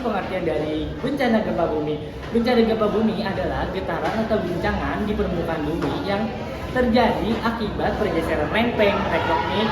pengertian dari bencana gempa bumi. Bencana gempa bumi adalah getaran atau guncangan di permukaan bumi yang terjadi akibat pergeseran lempeng, tektonik,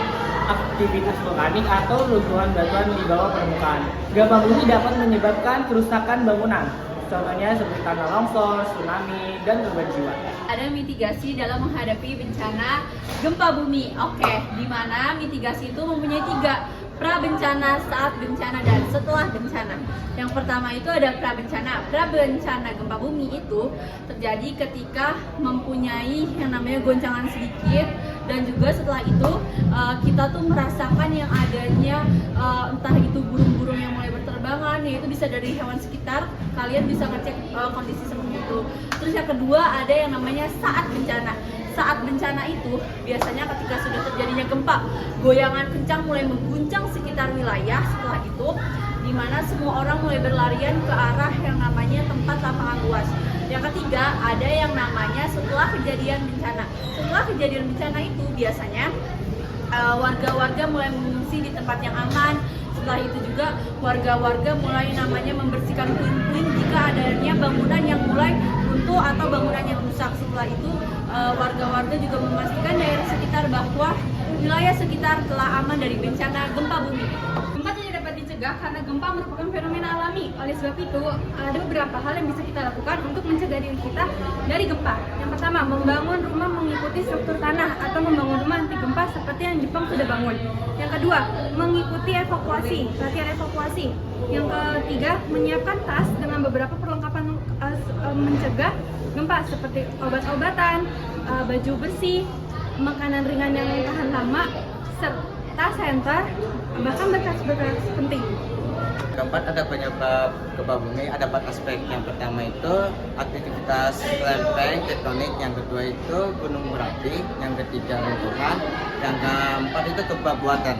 aktivitas vulkanik atau runtuhan batuan di bawah permukaan. Gempa bumi dapat menyebabkan kerusakan bangunan, contohnya seperti tanah longsor, tsunami, dan korban jiwa. Ada mitigasi dalam menghadapi bencana gempa bumi. Oke, di mana mitigasi itu mempunyai 3. Prabencana, saat bencana, dan setelah bencana. Yang pertama itu ada prabencana. Prabencana gempa bumi itu terjadi ketika mempunyai yang namanya goncangan sedikit, dan juga setelah itu kita tuh merasakan yang adanya entah itu burung-burung yang mulai berterbangan, yaitu bisa dari hewan sekitar. Kalian bisa ngecek kondisi seperti itu. Terus yang kedua ada yang namanya saat bencana. Saat bencana itu biasanya ketika sudah terjadinya gempa, goyangan kencang mulai mengguncang sekitar wilayah. Setelah itu, di mana semua orang mulai berlarian ke arah yang namanya tempat lapangan luas. Yang ketiga, ada yang namanya setelah kejadian bencana. Setelah kejadian bencana itu biasanya warga-warga mulai mengungsi di tempat yang aman. Setelah itu juga warga-warga mulai namanya membersihkan puing-puing jika adanya bangunan yang mulai runtuh atau bangunan yang rusak. Setelah itu warga-warga juga memastikan daerah sekitar bahwa wilayah sekitar telah aman dari bencana gempa bumi. Gempa tidak dapat dicegah karena gempa merupakan fenomena alami. Oleh sebab itu, ada beberapa hal yang bisa kita lakukan untuk mencegah diri kita dari gempa. Yang pertama, membangun rumah mengikuti struktur tanah atau membangun rumah anti gempa seperti yang Jepang sudah bangun. Yang kedua, mengikuti evakuasi, latihan evakuasi. Yang ketiga, menyiapkan tas dengan beberapa perlengkapan mencegah gempa seperti obat-obatan, baju bersih, makanan ringan yang tahan lama, serta senter, bahkan berkas-berkas penting. Keempat, ada penyebab gempa bumi, ada 4 aspek. Yang pertama itu aktivitas lempeng, tektonik. Yang kedua itu gunung berapi. Yang ketiga runtuhan. Yang keempat itu gempa buatan.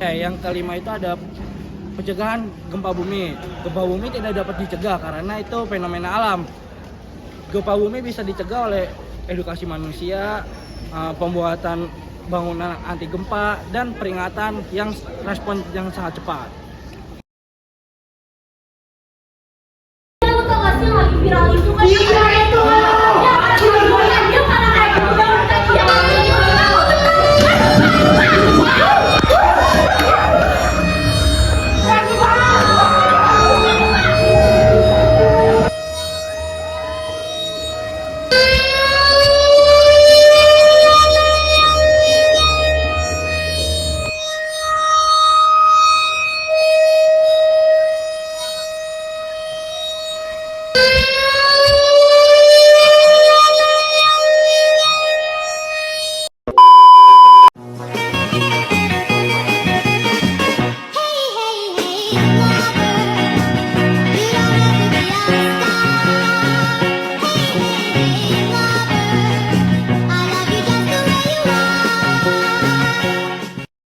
Yang kelima itu ada pencegahan gempa bumi. Gempa bumi tidak dapat dicegah karena itu fenomena alam. Gempa bumi bisa dicegah oleh edukasi manusia, pembuatan bangunan anti gempa, dan peringatan yang respon yang sangat cepat. Lu tau gak sih yang lagi viral itu kan?